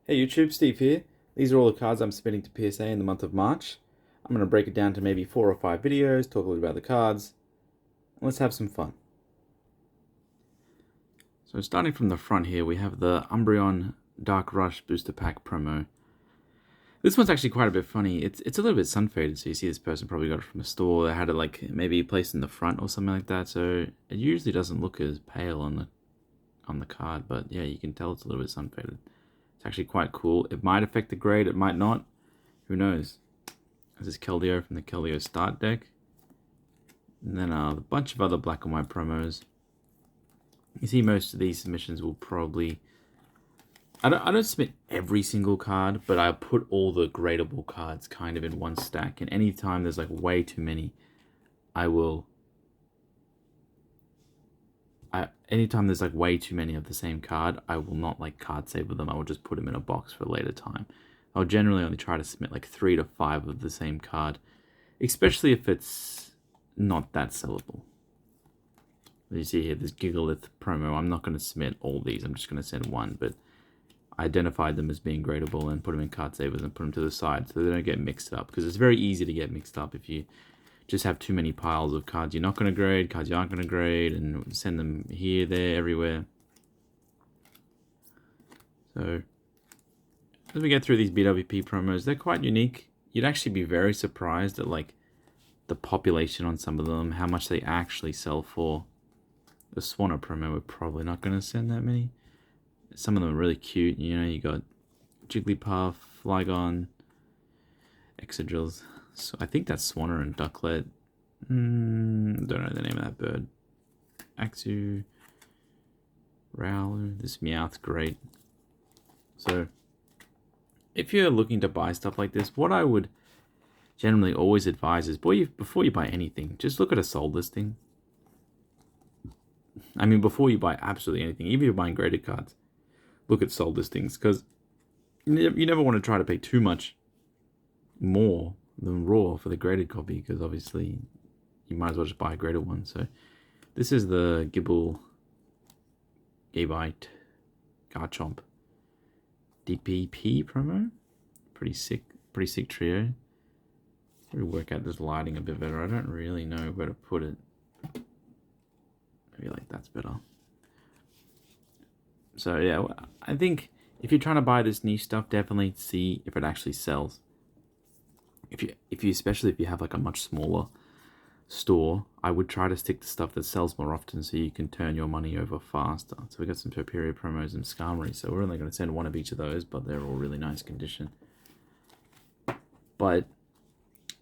Hey YouTube, Steve here. These are all the cards I'm submitting to PSA in the month of March. I'm going to break it down to maybe 4 or 5 videos, talk a little about the cards, and let's have some fun. So starting from the front here, we have the Umbreon Dark Rush Booster Pack promo. This one's actually quite a bit funny. It's a little bit sun faded, so you see this person probably got it from a store. They had it like maybe placed in the front or something like that, so it usually doesn't look as pale on the card, but yeah, you can tell it's a little bit sun faded. It's actually quite cool. It might affect the grade, it might not. Who knows? This is Keldeo from the Keldeo Start deck. And then a bunch of other black and white promos. You see most of these submissions will probably... I don't submit every single card, but I put all the gradable cards kind of in one stack. And anytime there's like way too many, anytime there's like way too many of the same card, I will not like card save them. I will just put them in a box for a later time. I'll generally only try to submit like 3 to 5 of the same card, especially if it's not that sellable. As you see here, this Gigalith promo, I'm not going to submit all these, I'm just going to send one, but I identified them as being gradable and put them in card savers and put them to the side so they don't get mixed up, because it's very easy to get mixed up if you just have too many piles of cards you're not going to grade, cards you aren't going to grade, and send them here, there, everywhere. So, as we get through these BWP promos, they're quite unique. You'd actually be very surprised at like the population on some of them, how much they actually sell for. The Swanna promo, we're probably not going to send that many. Some of them are really cute. You know, you got Jigglypuff, Flygon, Excadrills. So I think that's Swanna and Ducklet. Don't know the name of that bird. Axu, Rowler. This Meowth's great. So if you're looking to buy stuff like this, what I would generally always advise is, before you buy anything, just look at a sold listing. I mean, before you buy absolutely anything, even if you're buying graded cards, look at sold listings, because you never want to try to pay too much more than raw for the graded copy, because obviously you might as well just buy a graded one. So this is the Gabite Garchomp DPP promo. Pretty sick trio. Maybe work out this lighting a bit better. I don't really know where to put it. Maybe like that's better. So yeah, I think if you're trying to buy this niche stuff, definitely see if it actually sells. Especially if you have like a much smaller store, I would try to stick to stuff that sells more often so you can turn your money over faster. So we got some Topiary promos and Skarmory, so we're only going to send one of each of those, but they're all really nice condition. But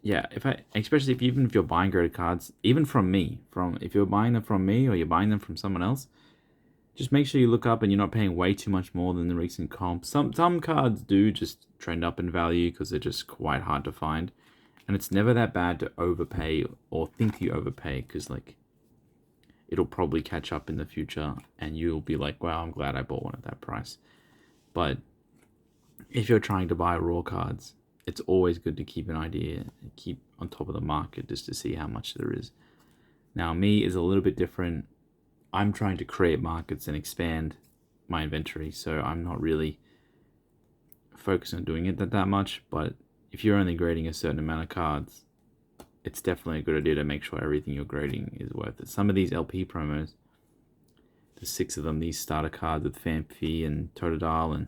yeah, especially even if you're buying graded cards, even from me, if you're buying them from me or you're buying them from someone else, just make sure you look up and you're not paying way too much more than the recent comp. Some cards do just trend up in value because they're just quite hard to find. And it's never that bad to overpay or think you overpay, because like it'll probably catch up in the future and you'll be like, wow, I'm glad I bought one at that price. But if you're trying to buy raw cards, it's always good to keep an idea and keep on top of the market just to see how much there is. Now, me is a little bit different. I'm trying to create markets and expand my inventory, so I'm not really focused on doing it that much. But if you're only grading a certain amount of cards, it's definitely a good idea to make sure everything you're grading is worth it. Some of these LP promos, there's 6 of them, these starter cards with Fanpy and Totodile and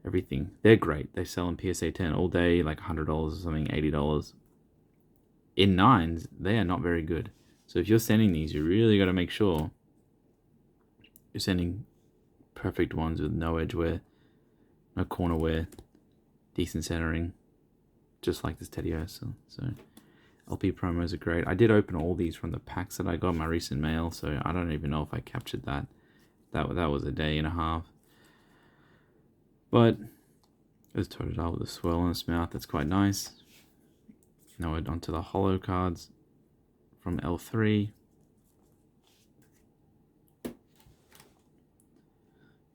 everything, they're great. They sell in PSA 10 all day, like $100 or something, $80. In 9s, they are not very good. So if you're sending these, you really got to make sure you're sending perfect ones with no edge wear, no corner wear, decent centering, just like this Teddy Ursa. So LP promos are great. I did open all these from the packs that I got in my recent mail, so I don't even know if I captured that. That was a day and a half. But there's Totodile with a swirl in its mouth. That's quite nice. Now we're onto the holo cards from L3.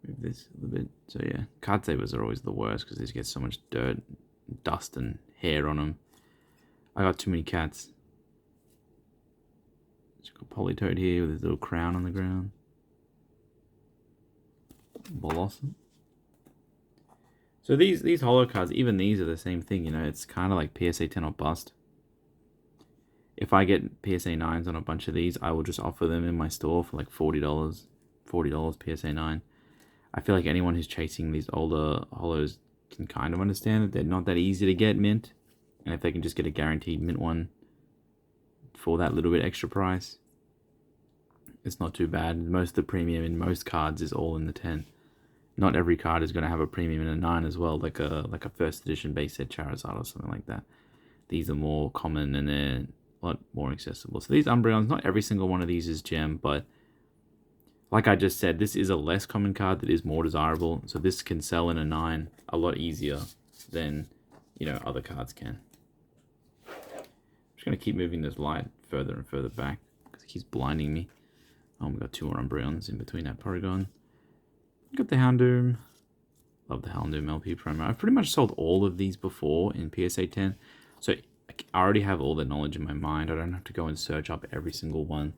Move this a little bit. So yeah, card savers are always the worst because these get so much dirt, dust, and hair on them. I got too many cats. Just got Politoed here with his little crown on the ground. Blossom. So these holo cards, even these are the same thing, you know, it's kind of like PSA 10 or bust. If I get PSA 9s on a bunch of these, I will just offer them in my store for like $40. $40 PSA 9. I feel like anyone who's chasing these older holos can kind of understand that they're not that easy to get mint. And if they can just get a guaranteed mint one for that little bit extra price, it's not too bad. Most of the premium in most cards is all in the 10. Not every card is going to have a premium in a 9 as well, like a first edition base set Charizard or something like that. These are more common and they're a lot more accessible. So these Umbreons, not every single one of these is gem, but like I just said, this is a less common card that is more desirable. So this can sell in a 9 a lot easier than, you know, other cards can. I'm just going to keep moving this light further and further back because it keeps blinding me. Oh, we got 2 more Umbreons in between that Porygon. Got the Houndoom. Love the Houndoom LP promo. I've pretty much sold all of these before in PSA 10. So I already have all the knowledge in my mind. I don't have to go and search up every single one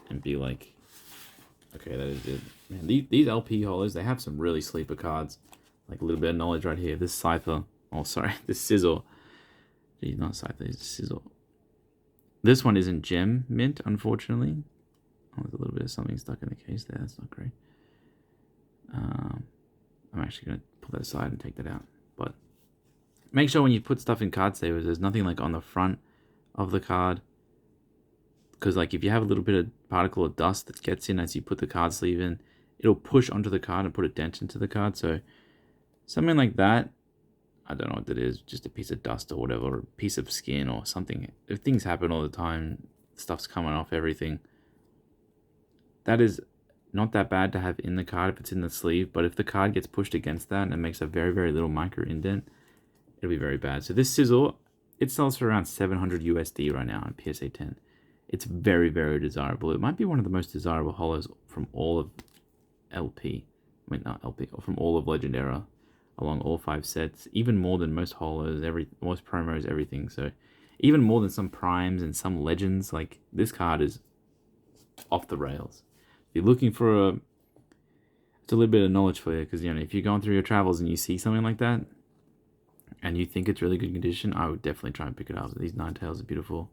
and be like, okay, that is it. Man, these LP holders, they have some really sleeper cards. Like a little bit of knowledge right here. This Scyther. Oh, sorry. This Sizzle. Geez, not Scyther. It's Sizzle. This one isn't gem mint, unfortunately. Oh, there's a little bit of something stuck in the case there. That's not great. I'm actually going to pull that aside and take that out. But make sure when you put stuff in card savers, there's nothing like on the front of the card. Because like if you have a little bit of particle of dust that gets in as you put the card sleeve in, it'll push onto the card and put a dent into the card. So something like that, I don't know what that is, just a piece of dust or whatever, or a piece of skin or something. If things happen all the time, stuff's coming off everything. That is not that bad to have in the card if it's in the sleeve, but if the card gets pushed against that and it makes a very, very little micro indent, it'll be very bad. So this Sizzle, it sells for around 700 USD right now on PSA 10. It's very, very desirable. It might be one of the most desirable holos from all of LP. I mean, not LP, or from all of Legend Era, along all 5 sets. Even more than most holos, most promos, everything. So even more than some primes and some legends. Like, this card is off the rails. If you're looking for it's a little bit of knowledge for you, because, you know, if you're going through your travels and you see something like that, and you think it's really good condition, I would definitely try and pick it up. These Ninetales are beautiful.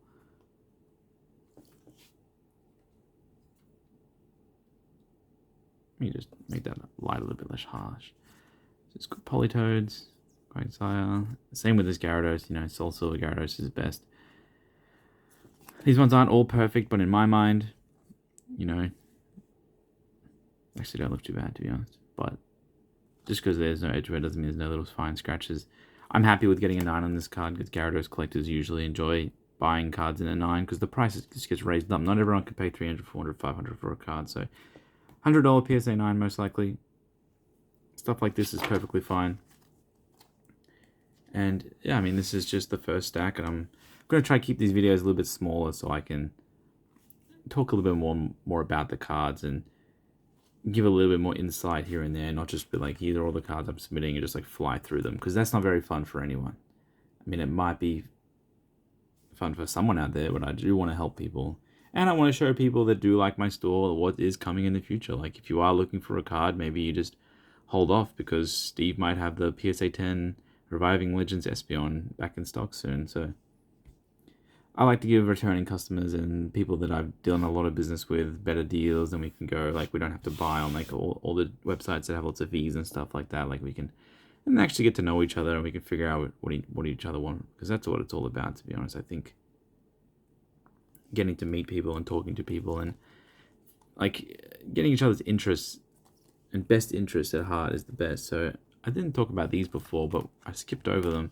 Let me just make that light a little bit less harsh. So it's got Politoads, Quagsire. Same with this Gyarados, you know, Soul Silver Gyarados is best. These ones aren't all perfect, but in my mind, you know, actually don't look too bad, to be honest. But just because there's no edge wear doesn't mean there's no little fine scratches. I'm happy with getting a 9 on this card because Gyarados collectors usually enjoy buying cards in a 9 because the price just gets raised up. Not everyone can pay 300, 400, 500 for a card, so $100 PSA 9 most likely. Stuff like this is perfectly fine. And yeah, I mean, this is just the first stack, and I'm going to try to keep these videos a little bit smaller so I can talk a little bit more about the cards and give a little bit more insight here and there, not just be like, here are all the cards I'm submitting and just like fly through them, because that's not very fun for anyone. I mean, it might be fun for someone out there, but I do want to help people. And I want to show people that do like my store what is coming in the future. Like, if you are looking for a card, maybe you just hold off because Steve might have the PSA 10 Reviving Legends Espeon back in stock soon. So I like to give returning customers and people that I've done a lot of business with better deals, and we can go, like, we don't have to buy on like all the websites that have lots of fees and stuff like that. Like, we can and actually get to know each other, and we can figure out what each other want, because that's what it's all about, to be honest. I think getting to meet people and talking to people and like getting each other's interests and best interests at heart is the best. So I didn't talk about these before, but I skipped over them.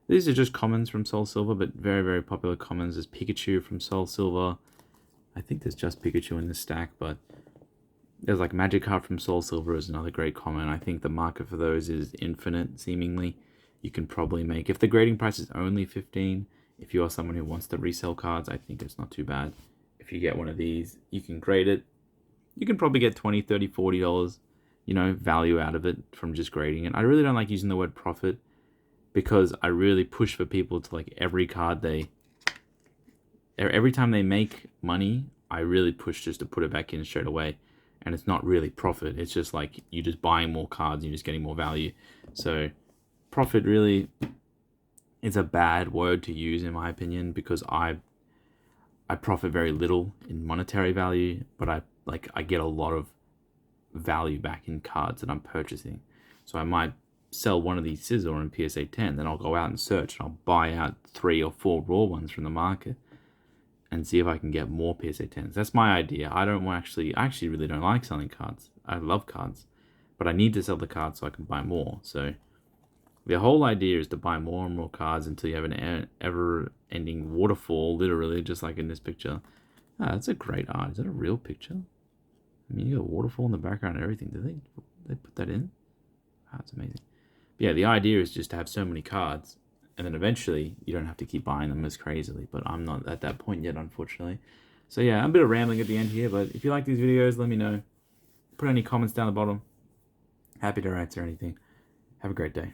These are just commons from Soul Silver, but very, very popular commons. There's Pikachu from Soul Silver. I think there's just Pikachu in this stack, but there's like Magikarp from Soul Silver is another great common. I think the market for those is infinite, seemingly. You can probably make, if the grading price is only 15, if you are someone who wants to resell cards, I think it's not too bad. If you get one of these, you can grade it. You can probably get $20, $30, $40, you know, value out of it from just grading it. I really don't like using the word profit, because I really push for people to, like, every time they make money, I really push just to put it back in straight away. and it's not really profit. It's just like you're just buying more cards, you're just getting more value. So profit really is a bad word to use in my opinion, because I profit very little in monetary value, but I get a lot of value back in cards that I'm purchasing. So I might sell one of these Scizor in PSA 10, then I'll go out and search and I'll buy out 3 or 4 raw ones from the market and see if I can get more PSA 10s. That's my idea. I actually really don't like selling cards. I love cards, but I need to sell the cards so I can buy more. So the whole idea is to buy more and more cards until you have an ever-ending waterfall, literally, just like in this picture. Ah, that's a great art. Is that a real picture? I mean, you got a waterfall in the background and everything. Did they put that in? Ah, that's amazing. But yeah, the idea is just to have so many cards, and then eventually you don't have to keep buying them as crazily. But I'm not at that point yet, unfortunately. So yeah, I'm a bit of rambling at the end here, but if you like these videos, let me know. Put any comments down the bottom. Happy to answer anything. Have a great day.